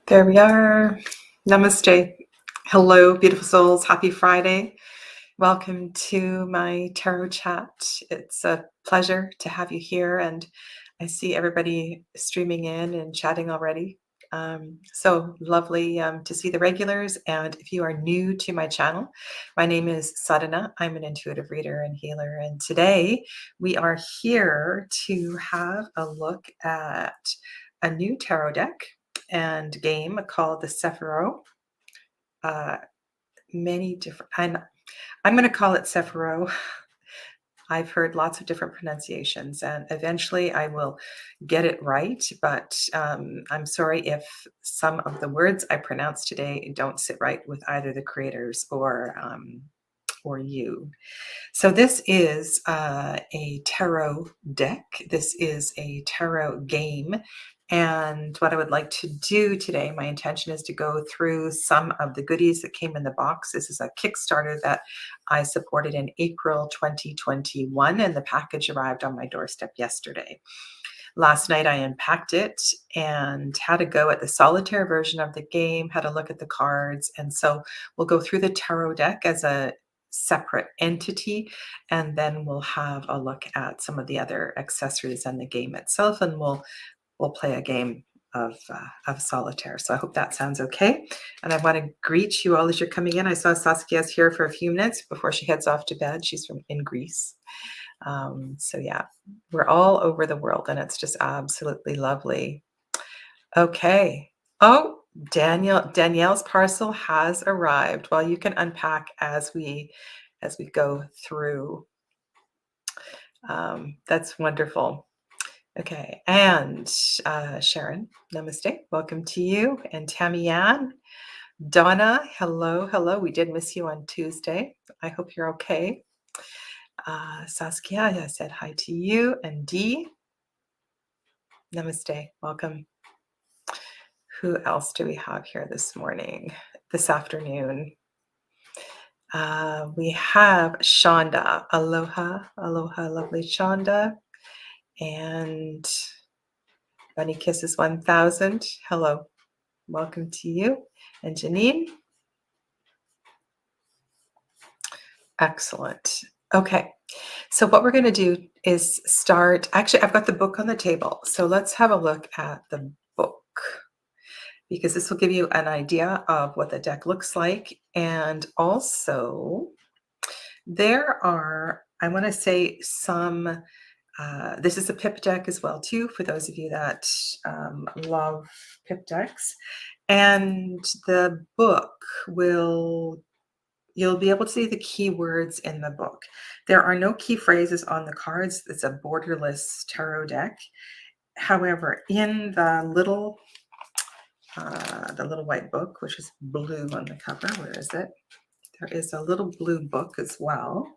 There we are. Namaste. Hello, beautiful souls. Happy Friday. Welcome to my tarot chat. It's a pleasure to have you here, and I see everybody streaming in and chatting already. So lovely to see the regulars. And if you are new to my channel, my name is Sadhana. I'm an intuitive reader and healer. And today we are here to have a look at a new tarot deck and game called the Sefirot. Many different, I'm going to call it Sefirot. I've heard lots of different pronunciations, and eventually I will get it right. But I'm sorry if some of the words I pronounce today don't sit right with either the creators or you. So this is a tarot deck. This is a tarot game. And what I would like to do today, my intention is to go through some of the goodies that came in the box. This is a Kickstarter that I supported in April 2021, and the package arrived on my doorstep yesterday. Last night I unpacked it and had a go at the solitaire version of the game, had a look at the cards. And so we'll go through the tarot deck as a separate entity, and then we'll have a look at some of the other accessories and the game itself, and we'll play a game of solitaire. So I hope that sounds okay. And I want to greet you all as you're coming in. I saw Saskia's here for a few minutes before she heads off to bed. She's in Greece. So yeah, we're all over the world, and it's just absolutely lovely. Okay. Oh, Danielle's parcel has arrived. Well, you can unpack as we go through. That's wonderful. Okay, and Sharon, namaste. Welcome to you. And Tammy Ann, Donna, hello, hello. We did miss you on Tuesday. I hope you're okay. Saskia, I said hi to you. And Dee, namaste. Welcome. Who else do we have here this afternoon? We have Shonda. Aloha, aloha, lovely Shonda. And Bunny Kisses 1000. Hello. Welcome to you. And Janine. Excellent. Okay. So what we're going to do is start. Actually, I've got the book on the table. So let's have a look at the book, because this will give you an idea of what the deck looks like. And also, there are, I want to say, some this is a pip deck as well, too, for those of you that love pip decks. And the book you'll be able to see the keywords in the book. There are no key phrases on the cards. It's a borderless tarot deck. However, in the little white book, which is blue on the cover, where is it? There is a little blue book as well.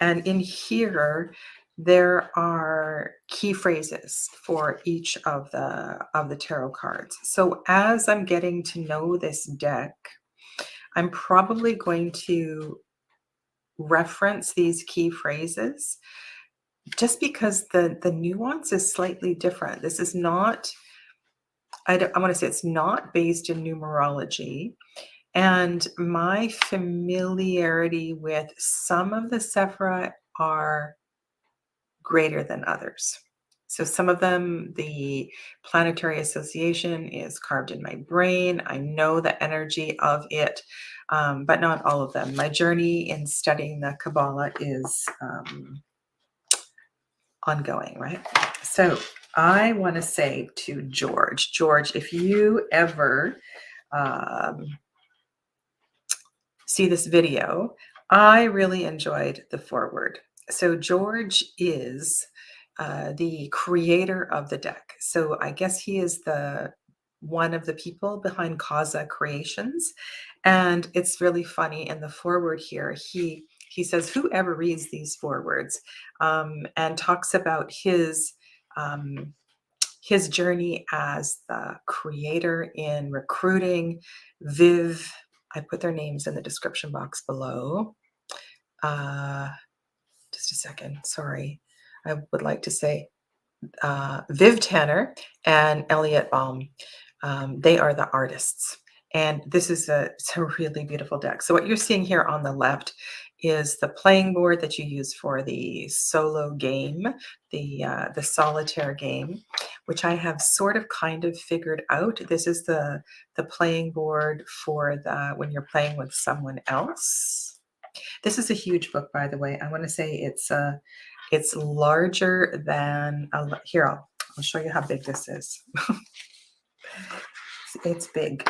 And in here, there are key phrases for each of the tarot cards. So as I'm getting to know this deck, I'm probably going to reference these key phrases just because the nuance is slightly different. This is not, I want to say it's not based in numerology. And my familiarity with some of the Sephira are greater than others. So some of them, the planetary association is carved in my brain. I know the energy of it, but not all of them. My journey in studying the Kabbalah is ongoing, right? So I want to say to George, if you ever see this video, I really enjoyed the foreword. So George is the creator of the deck. So I guess he is one of the people behind Causa Creations. And it's really funny in the foreword here, he says, whoever reads these forewords and talks about his journey as the creator in recruiting Viv. I put their names in the description box below. Just a second, sorry. I would like to say Viv Tanner and Eliot Baum. They are the artists. And this is it's a really beautiful deck. So what you're seeing here on the left is the playing board that you use for the solo game, the solitaire game, which I have sort of kind of figured out. This is the playing board for the when you're playing with someone else. This is a huge book, by the way. I want to say it's larger than here. I'll show you how big this is. It's big.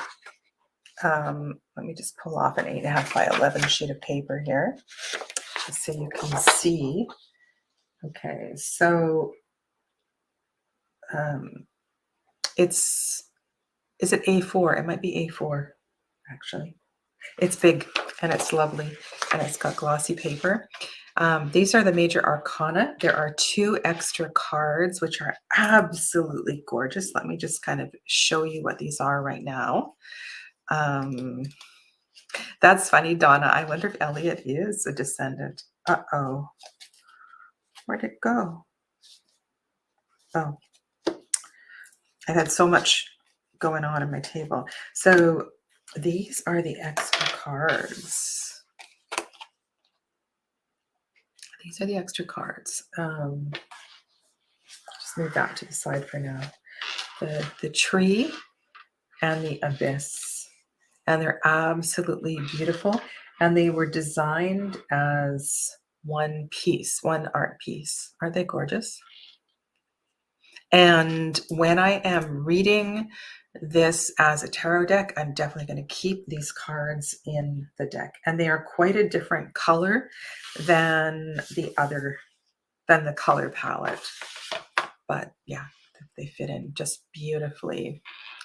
Let me just pull off an 8.5 by 11 sheet of paper here, just so you can see. Okay, so is it A4? It might be A4, actually. It's big and it's lovely, and it's got glossy paper. These are the major arcana. There are 2 extra cards, which are absolutely gorgeous. Let me just kind of show you what these are right now. That's funny, Donna. I wonder if Eliot is a descendant. Uh-oh. Where'd it go? Oh, I've had so much going on my table. So these are the extra cards. These are the extra cards. Just move that to the side for now. The tree and the abyss. And they're absolutely beautiful. And they were designed as one piece, one art piece. Aren't they gorgeous? And when I am reading this as a tarot deck, I'm definitely going to keep these cards in the deck. And they are quite a different color than the color palette. But yeah, they fit in just beautifully.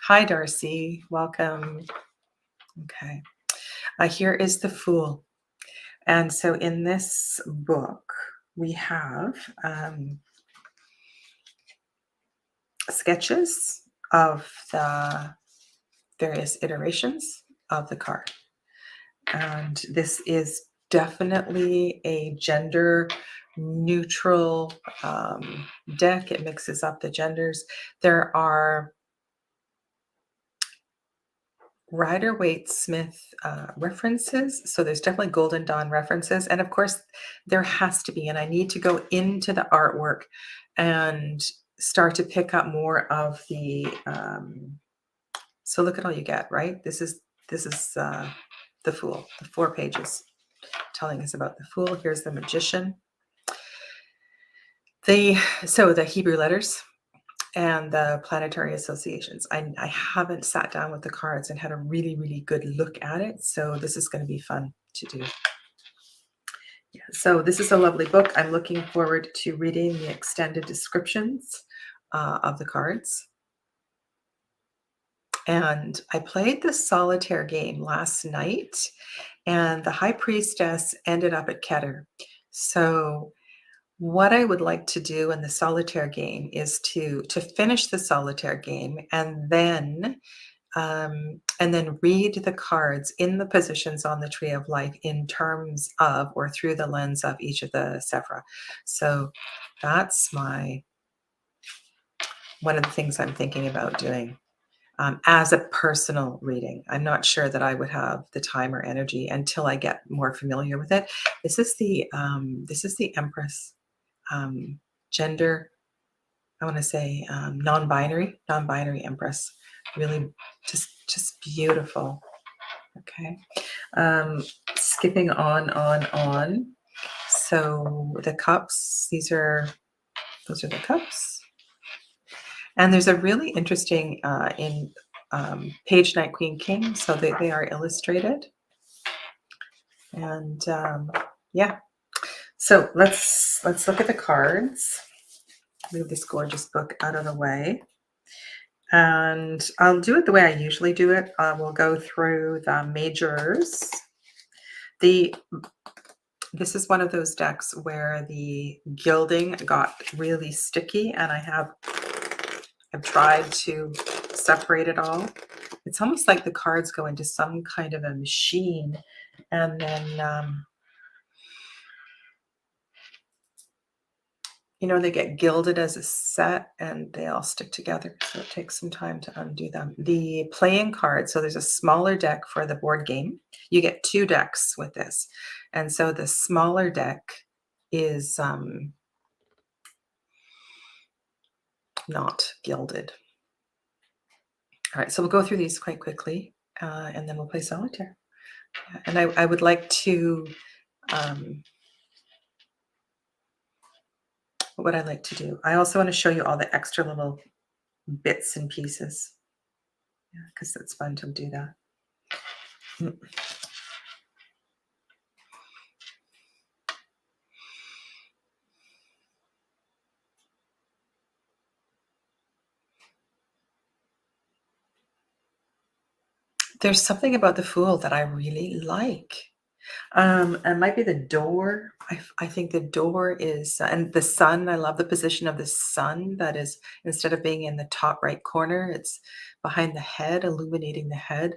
Hi, Darcy. Welcome. Okay. Here is the Fool. And so in this book, we have sketches of the various iterations of the card. And this is definitely a gender neutral deck. It mixes up the genders. There are Rider-Waite-Smith references. So there's definitely Golden Dawn references. And of course, there has to be, and I need to go into the artwork and start to pick up more of the, so look at all you get, right? This is the Fool, the 4 pages telling us about the Fool. Here's the Magician. So the Hebrew letters and the planetary associations. I haven't sat down with the cards and had a really, really good look at it. So this is going to be fun to do. Yeah, so this is a lovely book. I'm looking forward to reading the extended descriptions of the cards. And I played the solitaire game last night, and the High Priestess ended up at Keter. So what I would like to do in the solitaire game is to finish the solitaire game and then read the cards in the positions on the Tree of Life in terms of or through the lens of each of the Sephira. So that's one of the things I'm thinking about doing as a personal reading. I'm not sure that I would have the time or energy until I get more familiar with it. This is the Empress. Gender, I want to say non-binary Empress. Really just beautiful. Okay. Skipping on. So the cups, those are the cups. And there's a really interesting in Page Knight Queen King. So they are illustrated. And yeah. So let's look at the cards. Move this gorgeous book out of the way. And I'll do it the way I usually do it. We'll go through the majors. This is one of those decks where the gilding got really sticky, and I've tried to separate it all. It's almost like the cards go into some kind of a machine, and then you know, they get gilded as a set and they all stick together. So it takes some time to undo them. The playing cards, so there's a smaller deck for the board game. You get 2 decks with this. And so the smaller deck is not gilded. All right, so we'll go through these quite quickly and then we'll play solitaire. And I would like to, what would I like to do? I also want to show you all the extra little bits and pieces, because it's fun to do that. There's something about the Fool that I really like. It might be the door. I think the door is, and the sun. I love the position of the sun. That is, instead of being in the top right corner, it's behind the head, illuminating the head.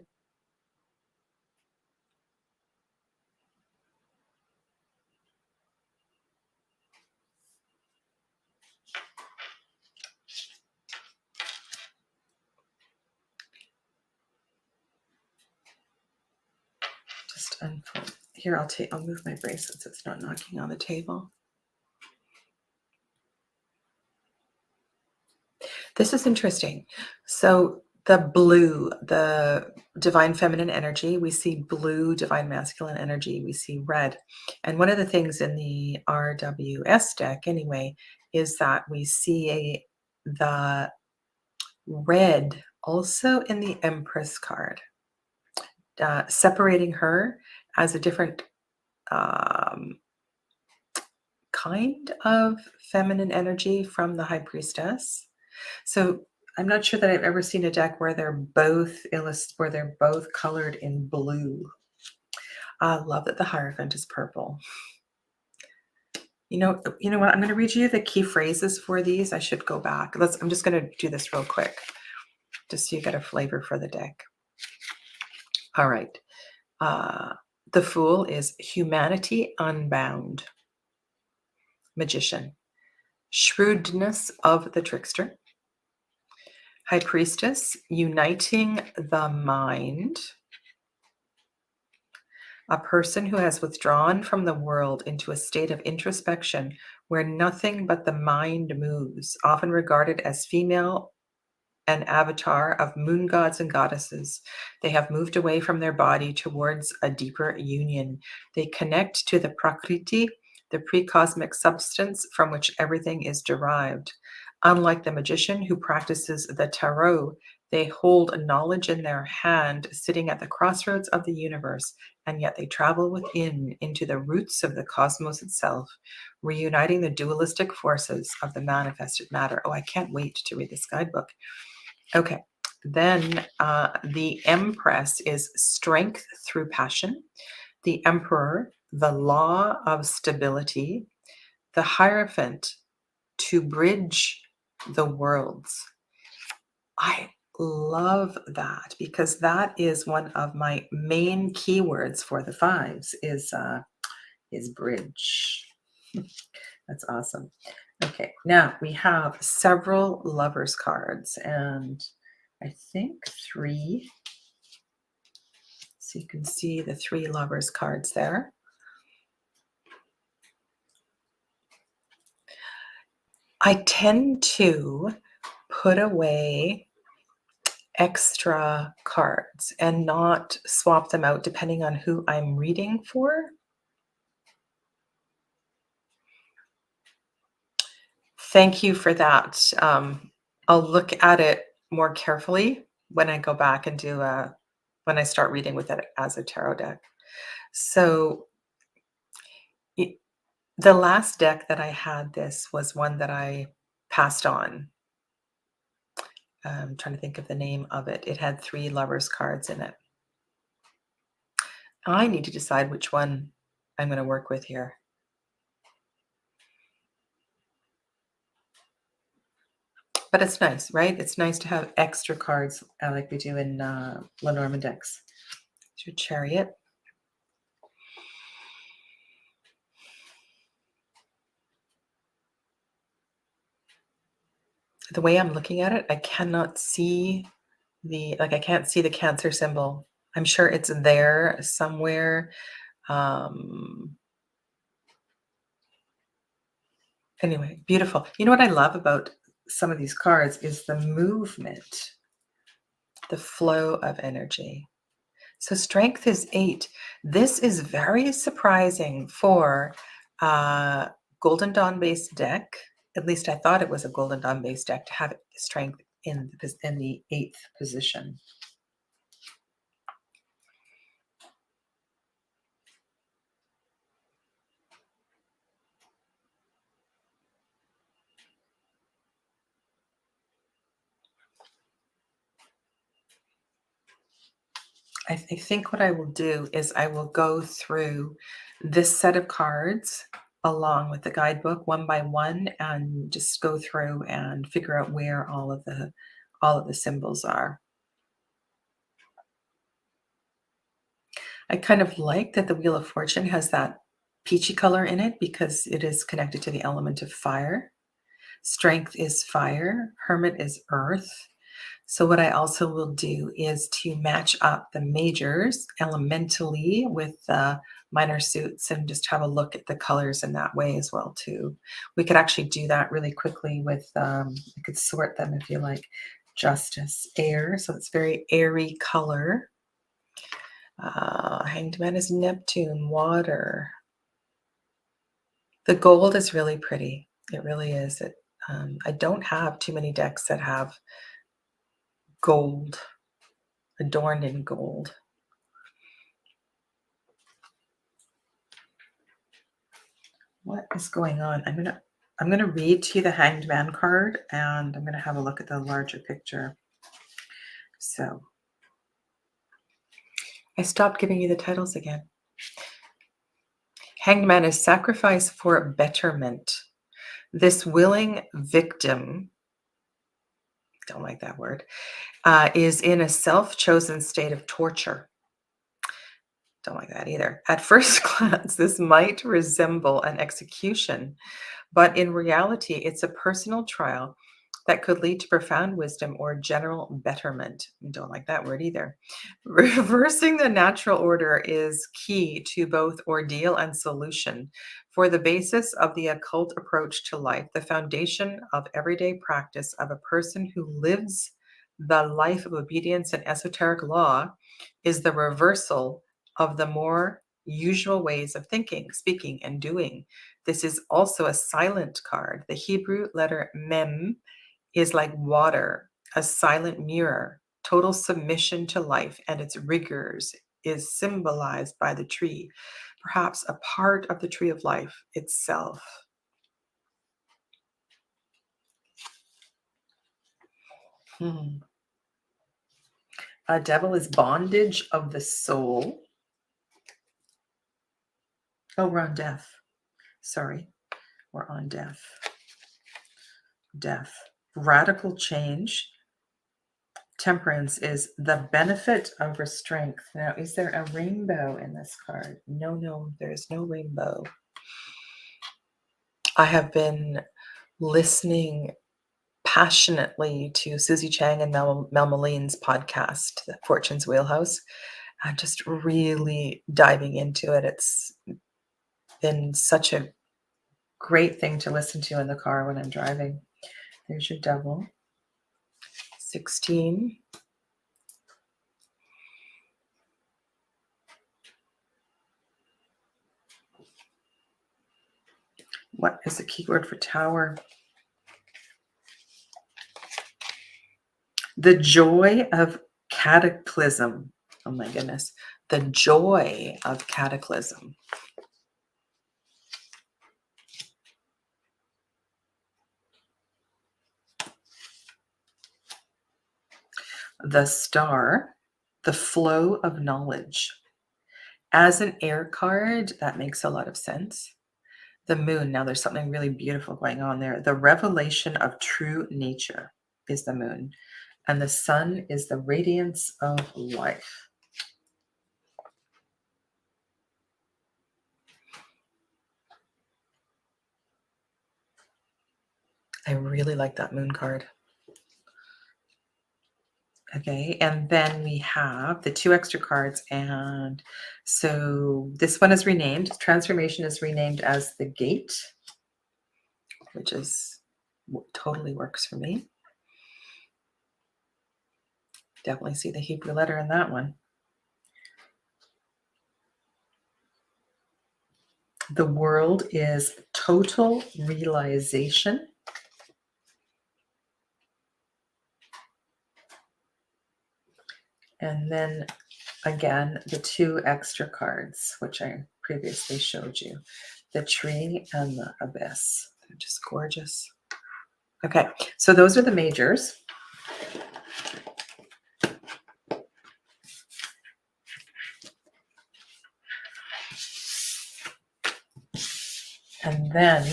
Just unfold. Here, I'll move my bracelets so it's not knocking on the table. This is interesting. So the blue, the divine feminine energy, we see blue, divine masculine energy, we see red. And one of the things in the RWS deck, anyway, is that we see the red also in the Empress card, separating her as a different kind of feminine energy from the High Priestess. So I'm not sure that I've ever seen a deck where they're both colored in blue. I love that the Hierophant is purple. You know what? I'm going to read you the key phrases for these. I should go back. I'm just going to do this real quick, just so you get a flavor for the deck. All right. The Fool is humanity unbound. Magician. Shrewdness of the trickster. High Priestess, uniting the mind. A person who has withdrawn from the world into a state of introspection where nothing but the mind moves, often regarded as female and avatar of moon gods and goddesses. They have moved away from their body towards a deeper union. They connect to the Prakriti, the pre-cosmic substance from which everything is derived. Unlike the magician who practices the tarot, they hold knowledge in their hand, sitting at the crossroads of the universe, and yet they travel within into the roots of the cosmos itself, reuniting the dualistic forces of the manifested matter. Oh, I can't wait to read this guidebook. Okay, then the Empress is strength through passion. The Emperor, the law of stability. The Hierophant, to bridge the worlds. I love that because that is one of my main keywords for the fives is bridge. That's awesome. Okay, now we have several lovers cards and I think 3. So you can see the 3 lovers cards there. I tend to put away extra cards and not swap them out depending on who I'm reading for. Thank you for that. I'll look at it more carefully when I go back and when I start reading with it as a tarot deck. So the last deck that I had, this was one that I passed on. I'm trying to think of the name of it. It had 3 lovers cards in it. I need to decide which one I'm going to work with here. But it's nice, right? It's nice to have extra cards like we do in Lenormand decks. Your Chariot. the way I'm looking at it, I cannot see I can't see the Cancer symbol. I'm sure it's there somewhere. Um, anyway, beautiful. You know what I love about some of these cards is the movement, the flow of energy. So strength is 8. This is very surprising for a Golden Dawn based deck. At least I thought it was a Golden Dawn based deck to have strength in the 8th position. I think what I will do is I will go through this set of cards along with the guidebook one by one and just go through and figure out where all of the symbols are. I kind of like that the Wheel of Fortune has that peachy color in it because it is connected to the element of fire. Strength is fire, Hermit is earth. So what I also will do is to match up the majors elementally with the minor suits and just have a look at the colors in that way as well too. We could actually do that really quickly with, you could sort them if you like. Justice, air, so it's very airy color. Hanged Man is Neptune, water. The gold is really pretty. It really is. I don't have too many decks that have gold, adorned in gold. What is going on? I'm gonna read to you the Hanged Man card, and I'm gonna have a look at the larger picture. So I stopped giving you the titles again. Hanged Man is sacrifice for betterment. This willing victim, don't like that word, is in a self-chosen state of torture. Don't like that either. At first glance, this might resemble an execution, but in reality, it's a personal trial that could lead to profound wisdom or general betterment. Don't like that word either. Reversing the natural order is key to both ordeal and solution. For the basis of the occult approach to life, the foundation of everyday practice of a person who lives the life of obedience and esoteric law is the reversal of the more usual ways of thinking, speaking, and doing. This is also a silent card. The Hebrew letter mem is like water, a silent mirror. Total submission to life and its rigors is symbolized by the tree, perhaps a part of the tree of life itself. A devil is bondage of the soul. Oh, we're on death. Sorry, we're on death. Death. Radical change. Temperance is the benefit of restraint. Now, is there a rainbow in this card? No, there's no rainbow. I have been listening passionately to Susie Chang and Mel Maline's podcast, The Fortune's Wheelhouse. I'm just really diving into it. It's been such a great thing to listen to in the car when I'm driving. There's your devil. 16. What is the keyword for tower? The joy of cataclysm. Oh my goodness. The joy of cataclysm. The star, the flow of knowledge. As an air card, that makes a lot of sense. The moon, now there's something really beautiful going on there. The revelation of true nature is the moon. And the sun is the radiance of life. I really like that moon card. Okay, and then we have the 2 extra cards, and so this one is renamed. Transformation is renamed as the Gate, which is totally works for me. Definitely see the Hebrew letter in that one. The world is total realization. And then again, the 2 extra cards, which I previously showed you, the Tree and the Abyss. They're just gorgeous. Okay, so those are the majors. And then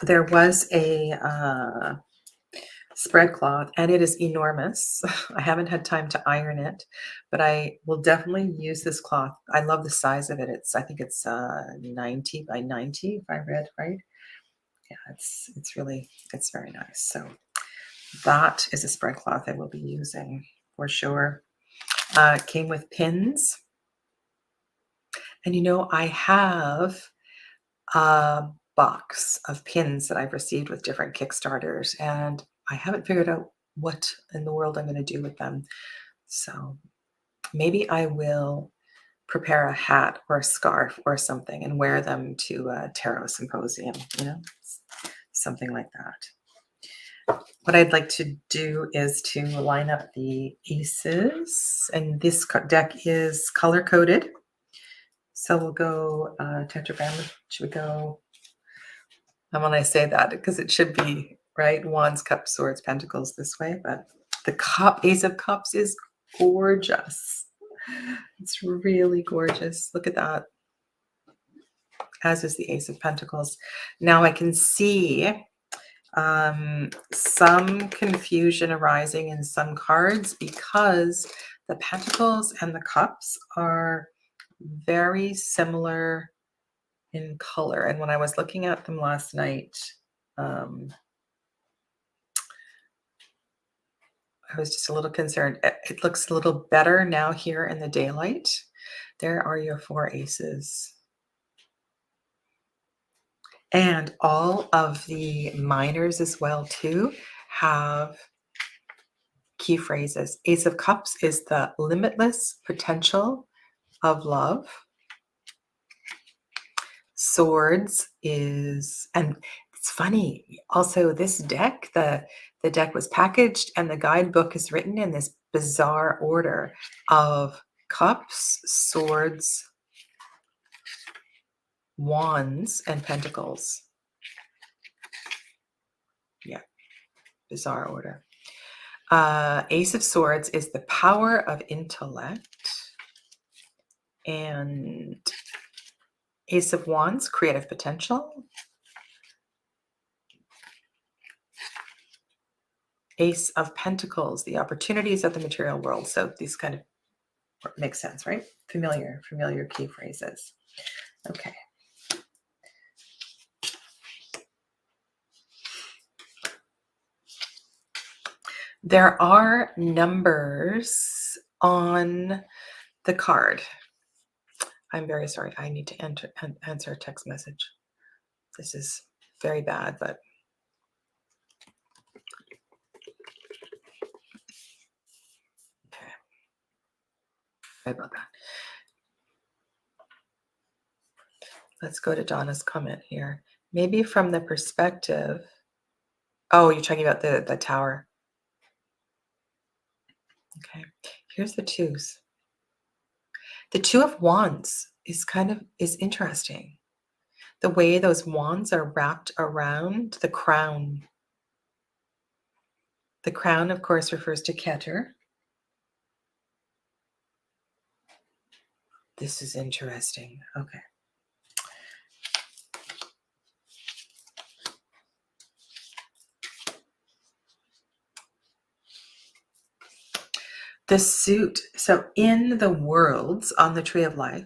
there was a spread cloth, and it is enormous. I haven't had time to iron it, but I will definitely use this cloth. I love the size of it. I think it's 90 by 90, if I read right. Yeah, it's very nice. So that is a spread cloth I will be using for sure. It came with pins. And I have a box of pins that I've received with different Kickstarters, and I haven't figured out what in the world I'm going to do with them. So maybe I will prepare a hat or a scarf or something and wear them to a tarot symposium, something like that. What I'd like to do is to line up the aces, and this deck is color coded. So we'll go tetragram. Should we go? And when I say that, because it should be right, wands, cups, swords, pentacles this way, but the Ace of Cups is gorgeous. It's really gorgeous. Look at that. As is the Ace of Pentacles. Now I can see some confusion arising in some cards because the Pentacles and the Cups are very similar in color. And when I was looking at them last night, I was just a little concerned. It looks a little better now here in the daylight. There are your 4 aces. And all of the minors as well too have key phrases. Ace of Cups is the limitless potential of love. Swords is, and it's funny, also this deck, the deck was packaged and the guidebook is written in this bizarre order of cups, swords, wands, and pentacles. Yeah, bizarre order. Ace of Swords is the power of intellect. And Ace of Wands, creative potential. Ace of Pentacles, the opportunities of the material world. So these kind of make sense, right? Familiar key phrases. Okay. There are numbers on the card. I'm very sorry. I need to answer a text message. This is very bad, but okay. Sorry about that. Let's go to Donna's comment here. Maybe from the perspective. Oh, you're talking about the tower. Okay. Here's the twos. The Two of Wands is interesting. The way those wands are wrapped around the crown. The crown, of course, refers to Keter. This is interesting. Okay. The suit. So in the worlds on the Tree of Life,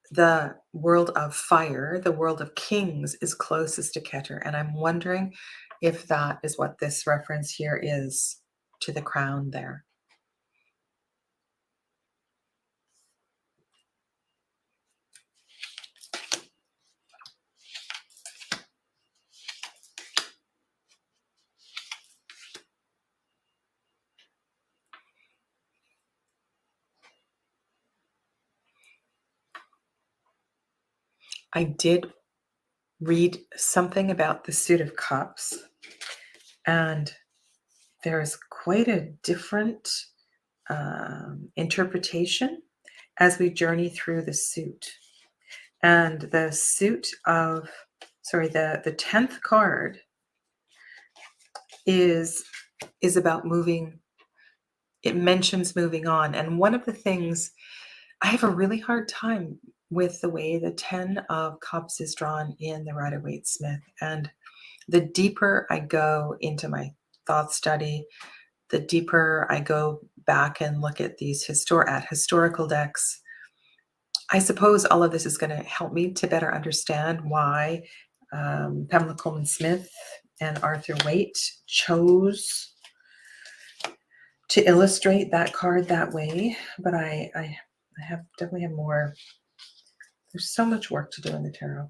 the world of fire, the world of kings is closest to Keter. And I'm wondering if that is what this reference here is. to the crown there. I did read something about the Suit of Cups, and there's quite a different interpretation as we journey through the suit. And the suit of, the 10th card is about moving. It mentions moving on. And one of the things, I have a really hard time with the way the 10 of Cups is drawn in the Rider-Waite-Smith. And the deeper I go into my thought study, the deeper I go back and look at these historical decks, I suppose all of this is going to help me to better understand why Pamela Coleman Smith and Arthur Waite chose to illustrate that card that way. But I definitely have more. There's so much work to do in the tarot.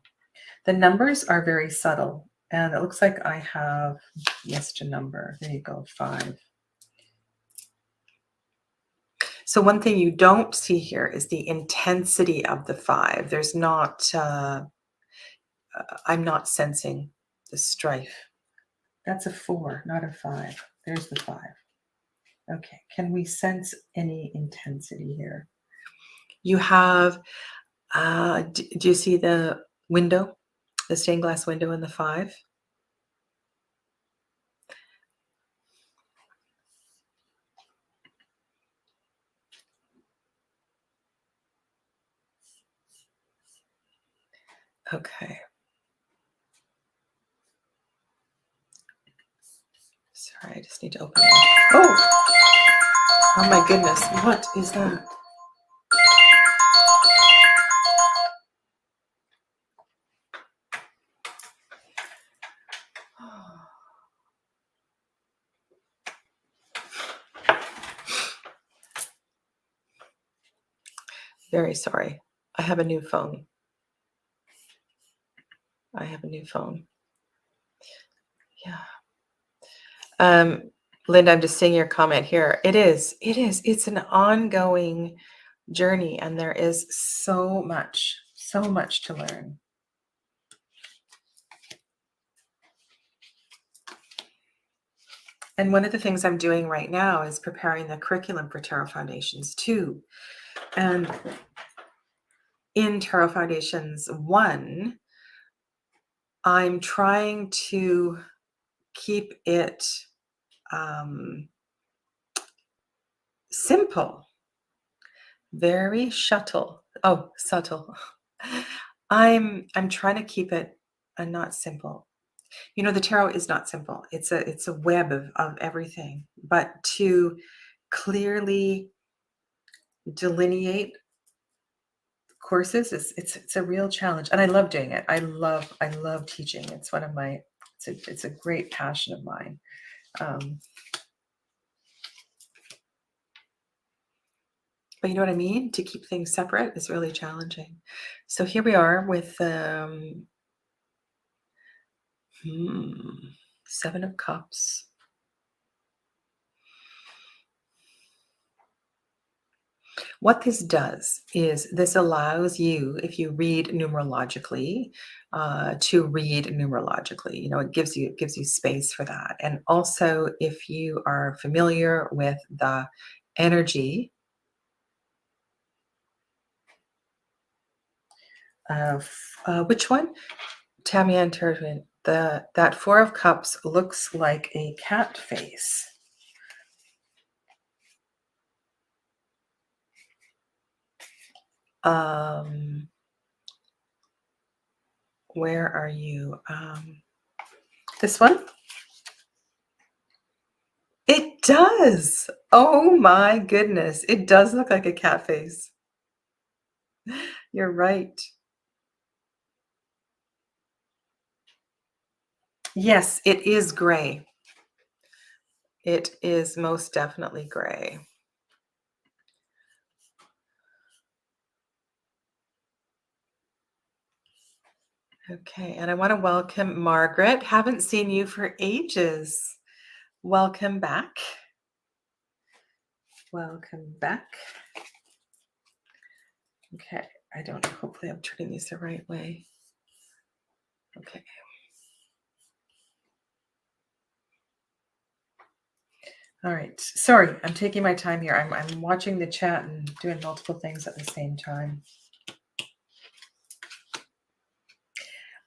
The numbers are very subtle, and it looks like I have missed a number. There you go, 5. So one thing you don't see here is the intensity of the 5. There's not, I'm not sensing the strife. That's a 4, not a 5. There's the 5. Okay, can we sense any intensity here? You have, do you see the window, the stained glass window in the 5? Okay. Sorry, I just need to open it. Oh my goodness, what is that? Very sorry. I have a new phone. Yeah. Linda, I'm just seeing your comment here. It is. It's an ongoing journey, and there is so much to learn. And one of the things I'm doing right now is preparing the curriculum for Tarot Foundations 2. And in Tarot Foundations 1, I'm trying to keep it simple, very subtle. I'm trying to keep it not simple. You know, the tarot is not simple. It's a web of everything. But to clearly delineate courses it's a real challenge, and I love doing it. I love teaching. It's one of my it's a great passion of mine. But you know what I mean? To keep things separate is really challenging. So here we are with 7 of Cups. What this does is this allows you, if you read numerologically, to read numerologically. You know, it gives you space for that. And also, if you are familiar with the energy of which one? Tamian Turpin. That 4 of Cups looks like a cat face. Where are you? This one? It does. Oh my goodness. It does look like a cat face. You're right. Yes, it is gray. It is most definitely gray. Okay, and I want to welcome Margaret. Haven't seen you for ages. Welcome back. Welcome back. Okay, I don't know. Hopefully I'm turning these the right way. Okay. All right. Sorry, I'm taking my time here. I'm watching the chat and doing multiple things at the same time.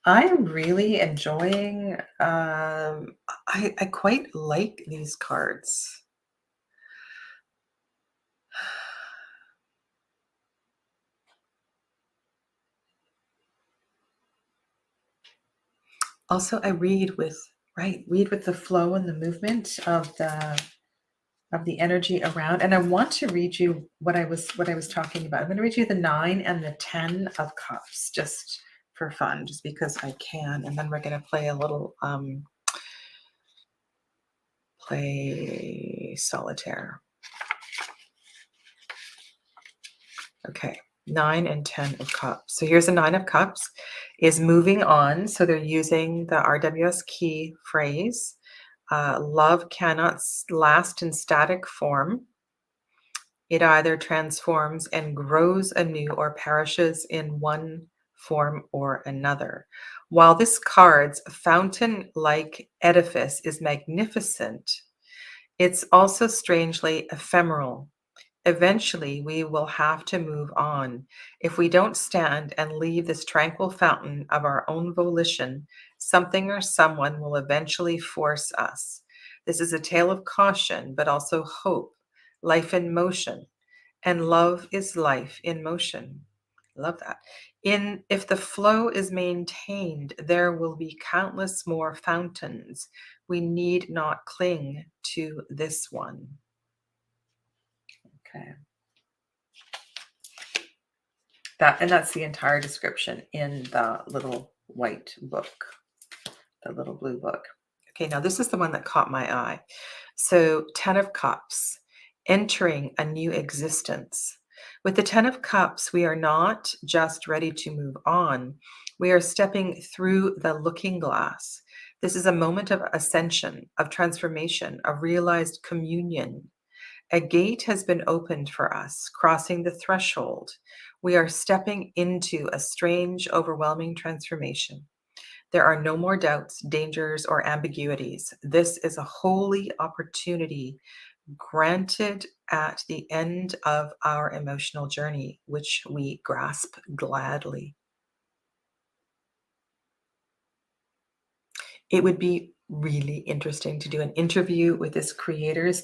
I'm really enjoying, I quite like these cards. Also, I read with the flow and the movement of the energy around. And I want to read you what I was talking about. I'm going to read you the 9 and the 10 of cups just for fun, just because I can. And then we're going to play a little play solitaire. Okay, 9 and 10 of cups. So here's a 9 of cups is moving on. So they're using the RWS key phrase. Love cannot last in static form. It either transforms and grows anew or perishes in one form or another. While this card's fountain-like edifice is magnificent, it's also strangely ephemeral. Eventually, we will have to move on. If we don't stand and leave this tranquil fountain of our own volition, something or someone will eventually force us. This is a tale of caution, but also hope, life in motion, and love is life in motion. Love that. If the flow is maintained, there will be countless more fountains. We need not cling to this one. Okay. That's the entire description in the little white book, the little blue book. Okay, now this is the one that caught my eye. So 10 of Cups, entering a new existence. With the 10 of Cups, we are not just ready to move on. We are stepping through the looking glass. This is a moment of ascension, of transformation, of realized communion. A gate has been opened for us, crossing the threshold. We are stepping into a strange, overwhelming transformation. There are no more doubts, dangers, or ambiguities. This is a holy opportunity granted at the end of our emotional journey, which we grasp gladly. It would be really interesting to do an interview with its creators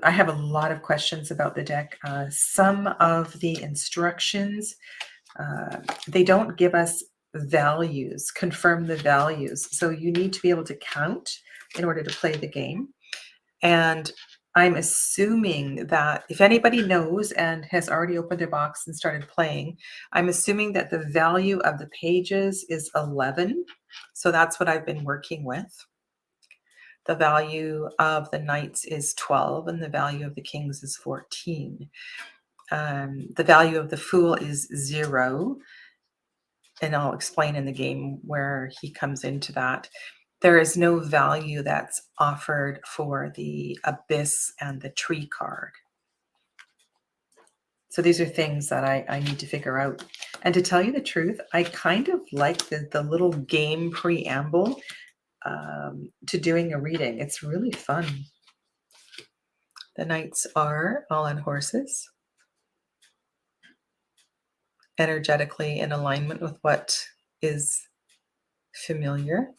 I have a lot of questions about the deck. Some of the instructions, they don't give us values, confirm the values. So you need to be able to count in order to play the game. And I'm assuming that if anybody knows and has already opened their box and started playing, I'm assuming that the value of the pages is 11. So that's what I've been working with. The value of the knights is 12 and the value of the kings is 14. The value of the fool is 0. And I'll explain in the game where he comes into that. There is no value that's offered for the abyss and the tree card. So these are things that I need to figure out. And to tell you the truth, I kind of like the little game preamble to doing a reading. It's really fun. The knights are all on horses, energetically in alignment with what is familiar.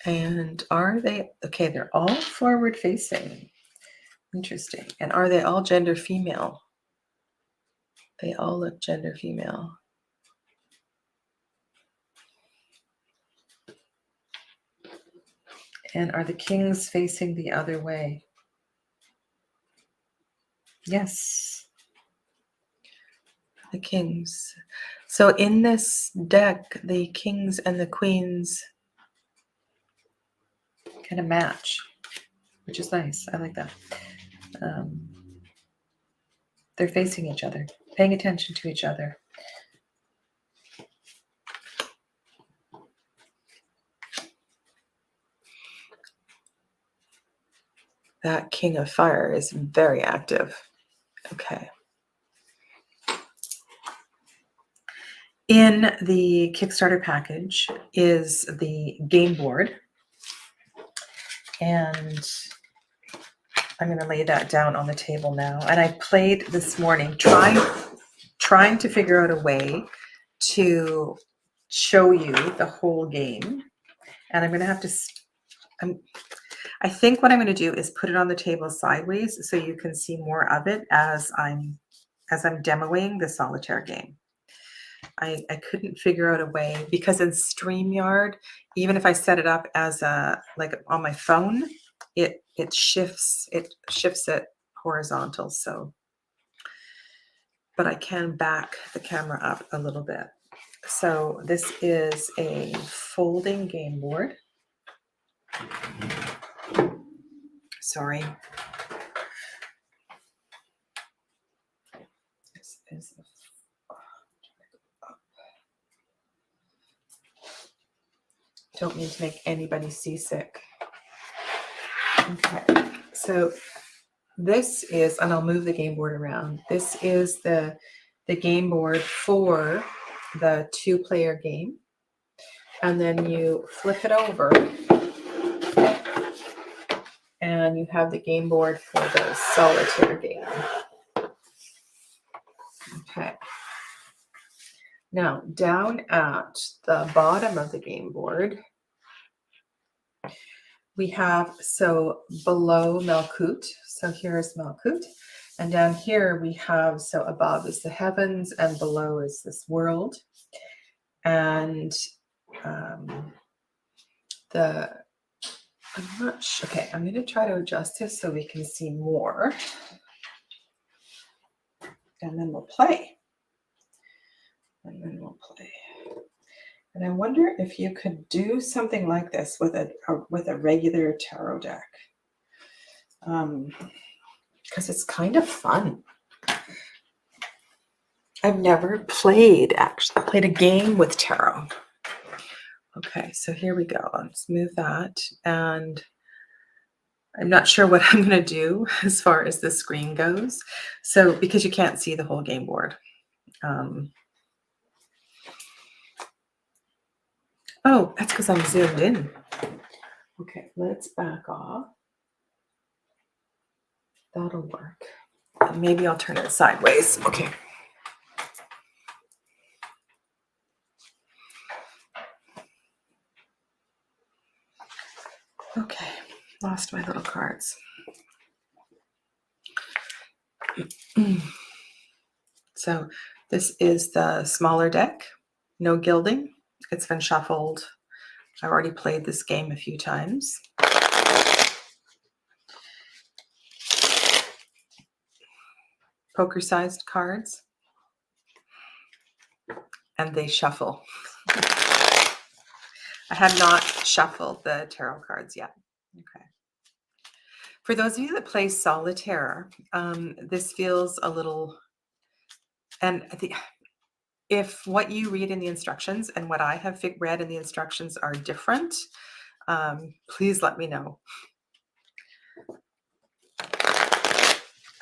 And are they, okay, they're all forward facing. Interesting. And are they all gender female? They all look gender female. And are the kings facing the other way? Yes. The kings. So in this deck, the kings and the queens kind of match, which is nice. I like that. They're facing each other, paying attention to each other. That King of Fire is very active. Okay. In the Kickstarter package is the game board. And I'm going to lay that down on the table now. And I played this morning, trying to figure out a way to show you the whole game. And I'm going to have to, I think what I'm going to do is put it on the table sideways so you can see more of it as I'm demoing the solitaire game. I couldn't figure out a way, because in StreamYard, even if I set it up as like on my phone, it shifts it horizontal. So, but I can back the camera up a little bit. So this is a folding game board. Sorry. This is don't mean to make anybody seasick. Okay, so this is, and I'll move the game board around. This is the game board for the 2-player game. And then you flip it over and you have the game board for the solitaire game. Okay. Now, down at the bottom of the game board, we have, so below Malkut, so here is Malkut, and down here we have, so above is the heavens and below is this world. And I'm not sure, okay, I'm going to try to adjust this so we can see more. And then we'll play. And I wonder if you could do something like this with a regular tarot deck, because it's kind of fun. I've never played a game with tarot. Okay, so here we go. Let's move that, and I'm not sure what I'm going to do as far as the screen goes. So because you can't see the whole game board. Oh, that's because I'm zoomed in. Okay, let's back off. That'll work. Maybe I'll turn it sideways. Okay. Okay, lost my little cards. So this is the smaller deck, no gilding. It's been shuffled. I've already played this game a few times. Poker-sized cards. And they shuffle. I have not shuffled the tarot cards yet. Okay. For those of you that play solitaire, this feels a little, and I think if what you read in the instructions and what I have read in the instructions are different, please let me know.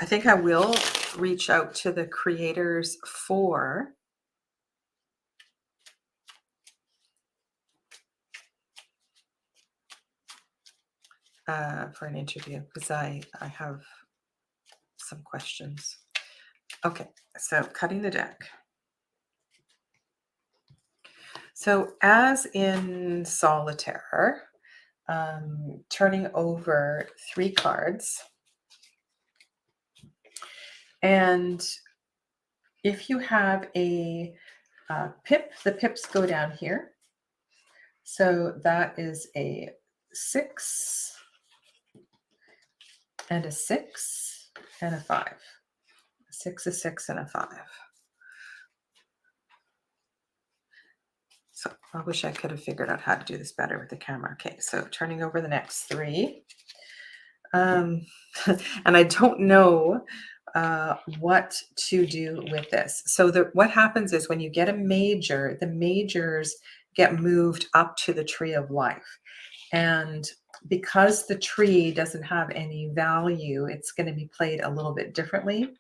I think I will reach out to the creators for an interview, because I have some questions. Okay, so cutting the deck. So as in solitaire, turning over 3 cards. And if you have a pip, the pips go down here. So that is a 6 and a 6 and a 5. A 6, a 6, and a 5. So I wish I could have figured out how to do this better with the camera. Okay, so turning over the next 3. And I don't know what to do with this. So what happens is when you get a major, the majors get moved up to the tree of life. And because the tree doesn't have any value, it's going to be played a little bit differently.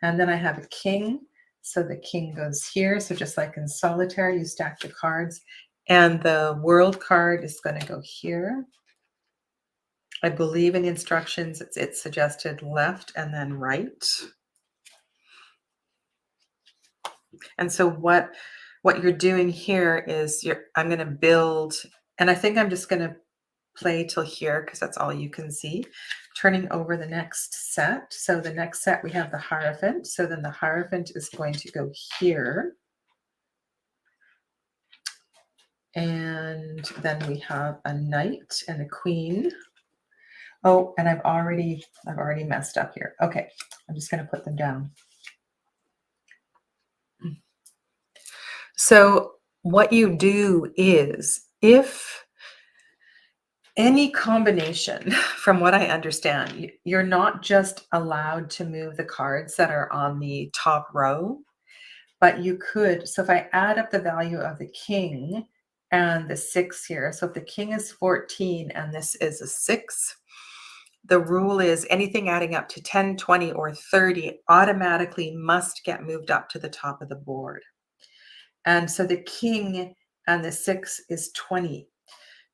And then I have a king. So the king goes here. So just like in solitaire, you stack the cards. And the world card is going to go here. I believe in the instructions, it's suggested left and then right. And so what you're doing here is I'm going to build, and I think I'm just going to play till here because that's all you can see. Turning over the next set. So the next set we have the Hierophant. So then the Hierophant is going to go here. And then we have a Knight and a Queen. Oh, and I've already messed up here. Okay, I'm just going to put them down. So what you do is, if any combination, from what I understand, you're not just allowed to move the cards that are on the top row, but you could. So if I add up the value of the king and the 6 here, so if the king is 14 and this is a 6, the rule is anything adding up to 10, 20, or 30 automatically must get moved up to the top of the board. And so the king and the 6 is 20.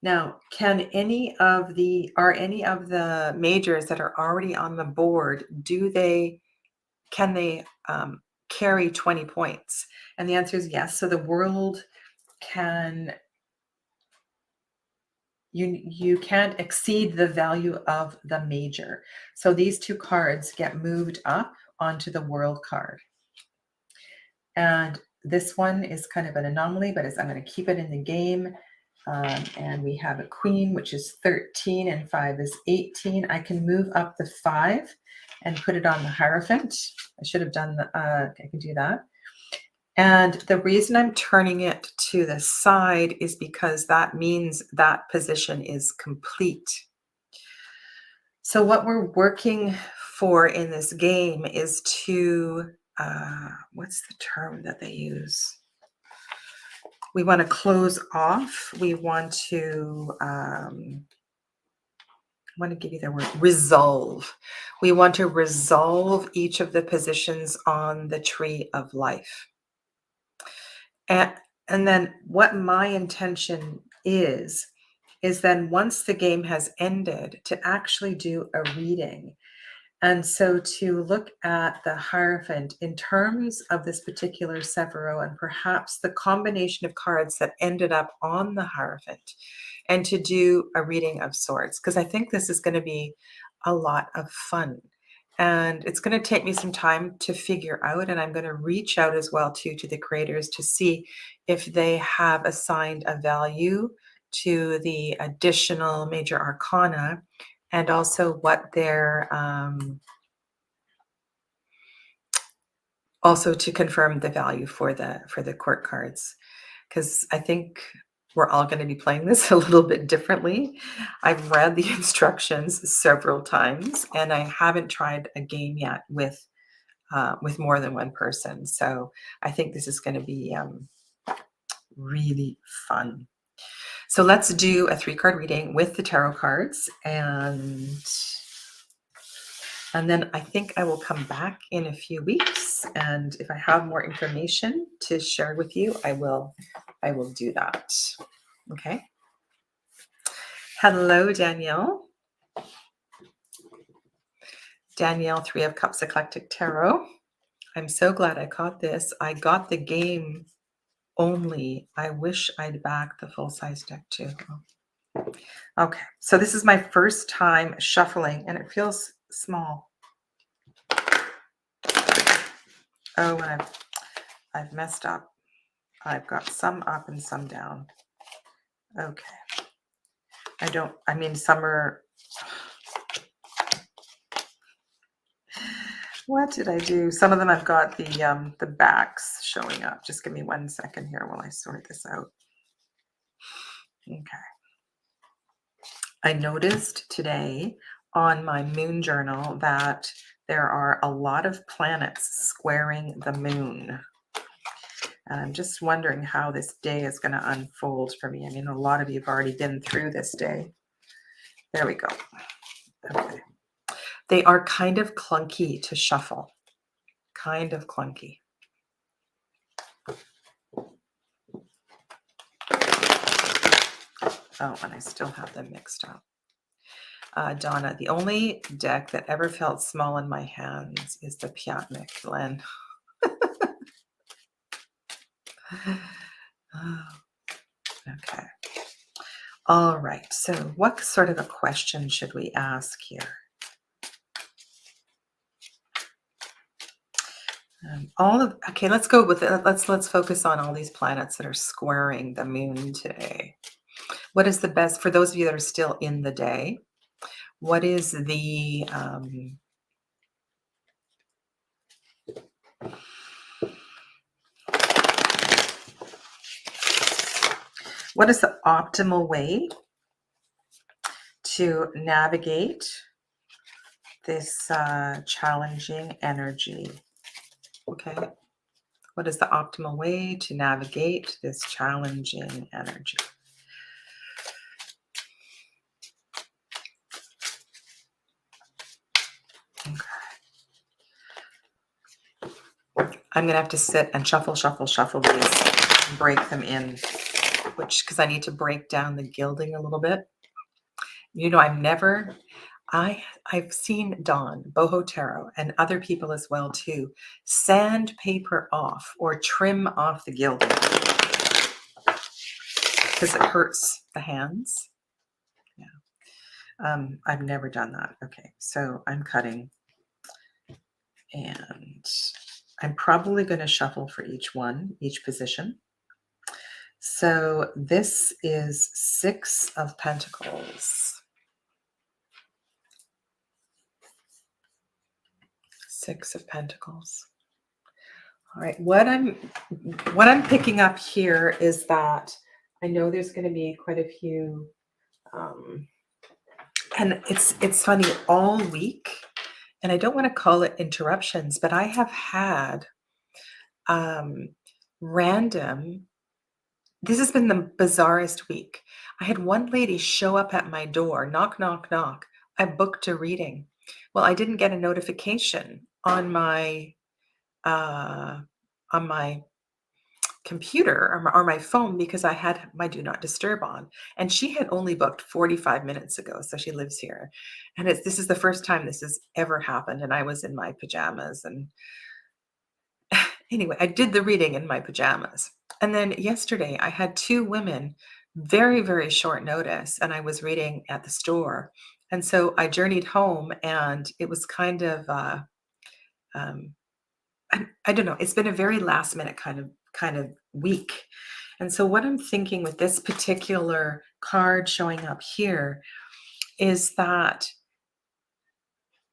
Now, are any of the majors that are already on the board, can they carry 20 points? And the answer is yes. So the world can, you can't exceed the value of the major. So these 2 cards get moved up onto the world card. And this one is kind of an anomaly, but I'm going to keep it in the game. And we have a queen, which is 13, and 5 is 18. I can move up the 5 and put it on the Hierophant. I should have done I can do that. And the reason I'm turning it to the side is because that means that position is complete. So what we're working for in this game is to, what's the term that they use? We want to close off. We want to, I want to give you the word, resolve. We want to resolve each of the positions on the tree of life. And then what my intention is then once the game has ended, to actually do a reading. And so to look at the Hierophant in terms of this particular Sefirot and perhaps the combination of cards that ended up on the Hierophant, and to do a reading of sorts, because I think this is going to be a lot of fun. And it's going to take me some time to figure out, and I'm going to reach out as well to the creators to see if they have assigned a value to the additional major arcana, and also what their also to confirm the value for the court cards, because I think we're all going to be playing this a little bit differently. I've read the instructions several times, and I haven't tried a game yet with more than one person. So I think this is going to be really fun. So let's do a 3-card reading with the tarot cards, and then I think I will come back in a few weeks, and if I have more information to share with you, I will do that. Okay. Hello, Danielle. Danielle, 3 of Cups Eclectic Tarot. I'm so glad I caught this. I got the game only. I wish I'd back the full-size deck too. Okay, so this is my first time shuffling, and it feels small. Oh, and I've messed up. I've got some up and some down. Okay. I mean, some are, what did I do? Some of them I've got the backs showing up. Just give me 1 second here while I sort this out. Okay. I noticed today on my moon journal that there are a lot of planets squaring the moon. And I'm just wondering how this day is going to unfold for me. I mean, a lot of you have already been through this day. There we go. Okay. They are kind of clunky to shuffle. Kind of clunky. Oh, and I still have them mixed up. Donna, the only deck that ever felt small in my hands is the Piatnik, Glenn. Okay. All right. So what sort of a question should we ask here? Okay, let's go with it. Let's focus on all these planets that are squaring the moon today. What is the best for those of you that are still in the day? What is the what is the optimal way to navigate this challenging energy? Okay. What is the optimal way to navigate this challenging energy? Okay. I'm going to have to sit and shuffle these and break them in, because I need to break down the gilding a little bit. You know, I've seen Dawn, Boho Tarot, and other people as well too, sandpaper off or trim off the gilding because it hurts the hands. Yeah. I've never done that. Okay, so I'm cutting, and I'm probably going to shuffle for each position. So this is 6 of Pentacles. 6 of Pentacles. All right, what I'm picking up here is that I know there's going to be quite a few, and it's funny all week, and I don't want to call it interruptions, but I have had random. This has been the bizarrest week. I had one lady show up at my door, knock, knock, knock. I booked a reading. Well, I didn't get a notification on my computer or my phone because I had my do not disturb on, and she had only booked 45 minutes ago. So she lives here, and this is the first time this has ever happened. And I was in my pajamas, and anyway, I did the reading in my pajamas. And then yesterday I had 2 women, very, very short notice, and I was reading at the store. And so I journeyed home, and it was kind of, I don't know, it's been a very last minute kind of week. And so what I'm thinking with this particular card showing up here is that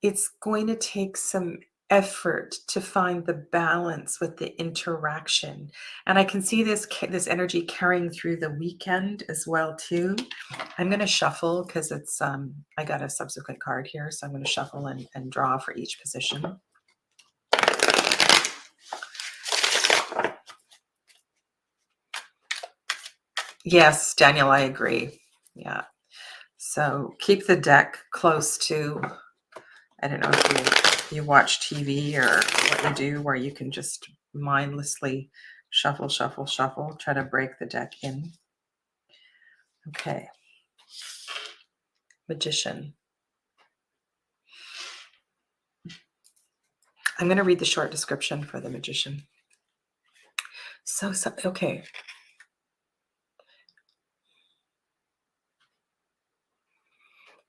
it's going to take some effort to find the balance with the interaction. And I can see this energy carrying through the weekend as well too. I'm going to shuffle because it's I got a subsequent card here, so I'm going to shuffle and draw for each position. Yes, Daniel, I agree. Yeah. So keep the deck close to, I don't know if you watch TV or what you do, where you can just mindlessly shuffle, try to break the deck in. Okay. Magician. I'm going to read the short description for the Magician. So okay.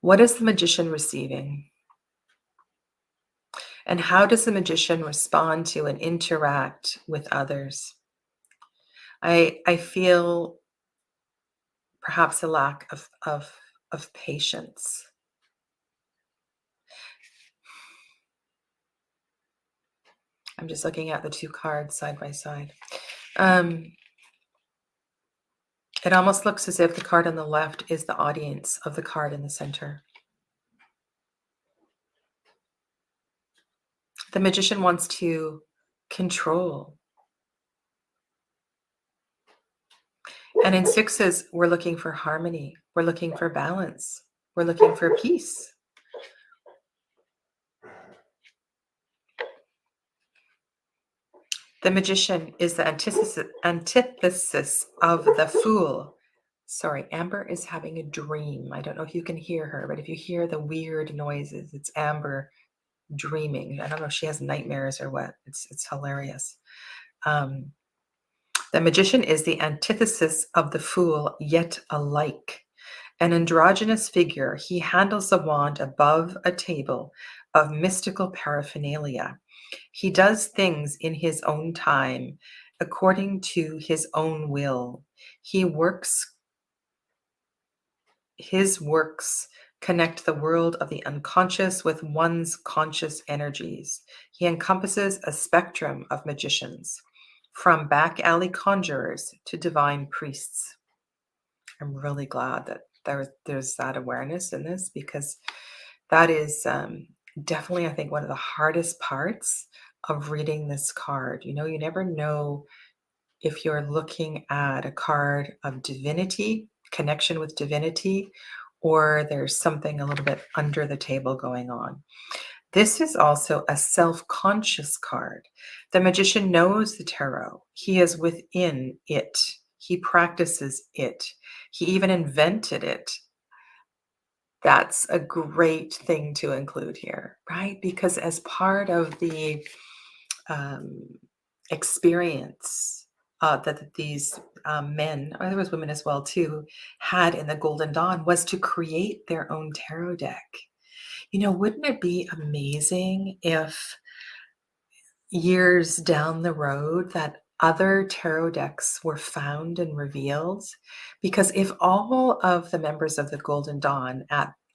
What is the Magician receiving? And how does the Magician respond to and interact with others? I feel perhaps a lack of patience. I'm just looking at the 2 cards side by side. It almost looks as if the card on the left is the audience of the card in the center. The Magician wants to control. And in sixes, we're looking for harmony. We're looking for balance. We're looking for peace. The Magician is the antithesis of the Fool. Sorry, Amber is having a dream. I don't know if you can hear her, but if you hear the weird noises, it's Amber dreaming. I don't know if she has nightmares or what. It's hilarious. The Magician is the antithesis of the Fool, yet alike. An androgynous figure, he handles the wand above a table of mystical paraphernalia. He does things in his own time, according to his own will. His works connect the world of the unconscious with one's conscious energies. He encompasses a spectrum of magicians, from back alley conjurers to divine priests. I'm really glad that there's that awareness in this, because that is definitely, I think, one of the hardest parts of reading this card. You never know if you're looking at a card of divinity, connection with divinity, or there's something a little bit under the table going on. This is also a self-conscious card. The Magician knows the tarot. He is within it. He practices it. He even invented it. That's a great thing to include here, right? Because as part of the experience that these men, or there was women as well too, had in the Golden Dawn, was to create their own tarot deck. Wouldn't it be amazing if years down the road that other tarot decks were found and revealed? Because if all of the members of the Golden Dawn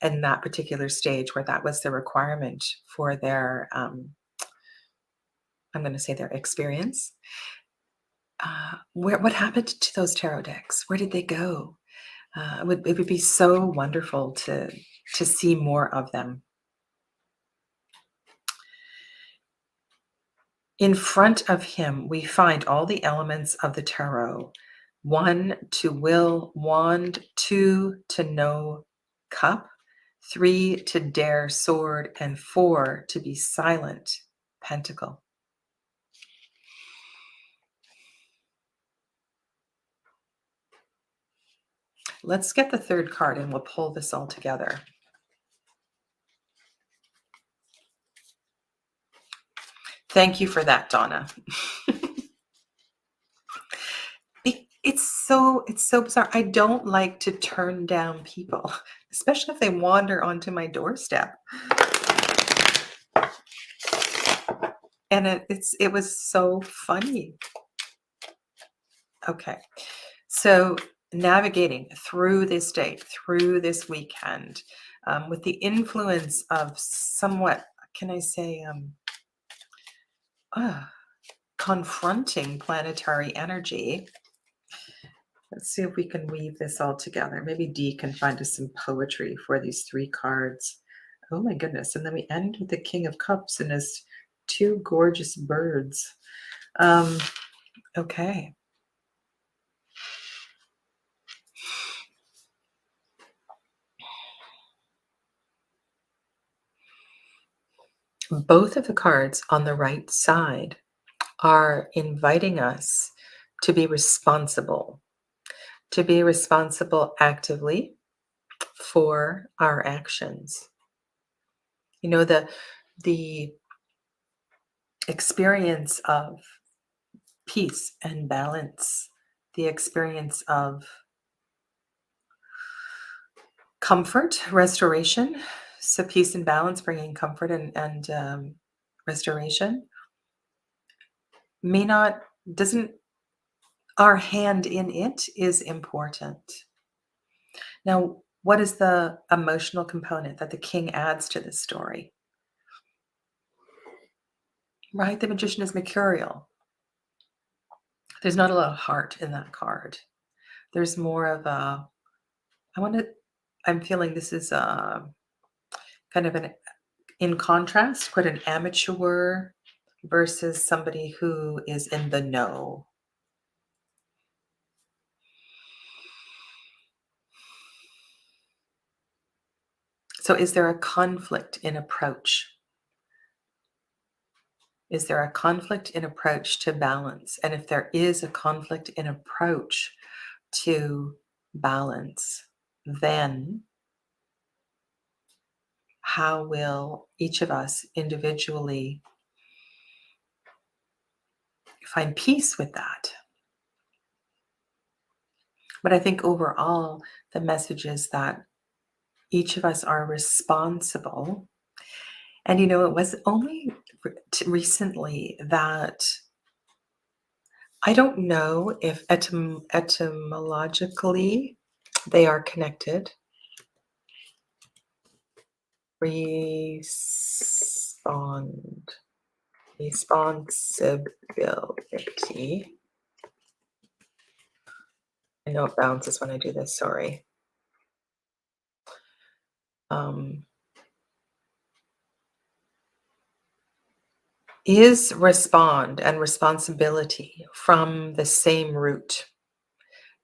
in that particular stage, where that was the requirement for their I'm going to say their experience, what happened to those tarot decks? Where did they go? It would be so wonderful to see more of them. In front of him, we find all the elements of the tarot. 1, to will, wand. 2, to know, cup. 3, to dare, sword. And 4, to be silent, pentacle. Let's get the third card and we'll pull this all together. Thank you for that, Donna. It's so bizarre. I don't like to turn down people, especially if they wander onto my doorstep. And it was so funny. Okay. So navigating through this day, through this weekend, with the influence of somewhat, can I say, confronting planetary energy. Let's see if we can weave this all together. Maybe Dee can find us some poetry for these 3 cards. Oh my goodness. And then we end with the King of Cups and his 2 gorgeous birds. Okay. Both of the cards on the right side are inviting us to be responsible actively for our actions. The experience of peace and balance, the experience of comfort, restoration. So peace and balance, bringing comfort and restoration, our hand in it is important. Now, what is the emotional component that the king adds to this story? Right? The Magician is mercurial. There's not a lot of heart in that card. There's more of a, I'm feeling this is a kind of an, in contrast, quite an amateur versus somebody who is in the know. So is there a conflict in approach? Is there a conflict in approach to balance? And if there is a conflict in approach to balance, then how will each of us individually find peace with that? But I think overall, the message is that each of us are responsible. And it was only recently that I don't know if etymologically they are connected. Responsibility. I know it bounces when I do this, sorry. Is respond and responsibility from the same root?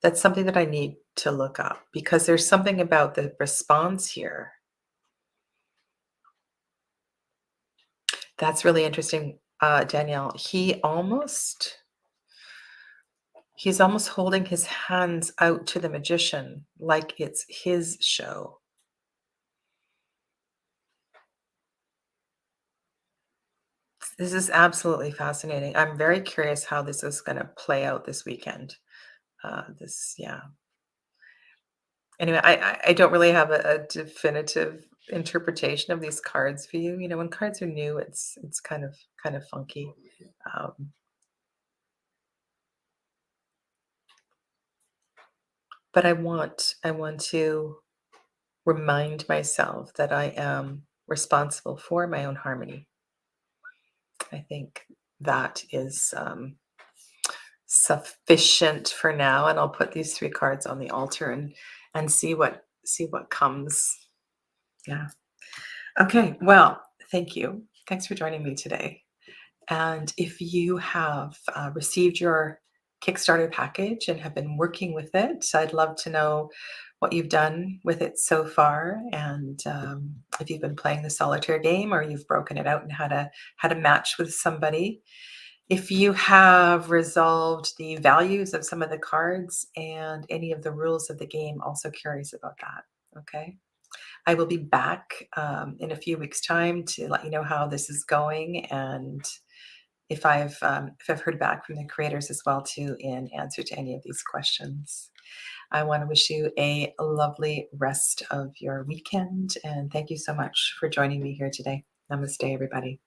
That's something that I need to look up because there's something about the response here. That's really interesting, Danielle. He's almost holding his hands out to the magician like it's his show. This is absolutely fascinating. I'm very curious how this is going to play out this weekend. Yeah. Anyway, I don't really have a definitive interpretation of these cards for you. When cards are new, it's kind of funky. Um, but I want to remind myself that I am responsible for my own harmony. I think that is sufficient for now, and I'll put these 3 cards on the altar and see what comes. Yeah. Okay. Well, thank you. Thanks for joining me today. And if you have received your Kickstarter package and have been working with it, I'd love to know what you've done with it so far, and if you've been playing the solitaire game or you've broken it out and had a match with somebody. If you have resolved the values of some of the cards and any of the rules of the game, also curious about that. Okay. I will be back in a few weeks' time to let you know how this is going, and if I've heard back from the creators as well too in answer to any of these questions. I want to wish you a lovely rest of your weekend, and thank you so much for joining me here today. Namaste, everybody.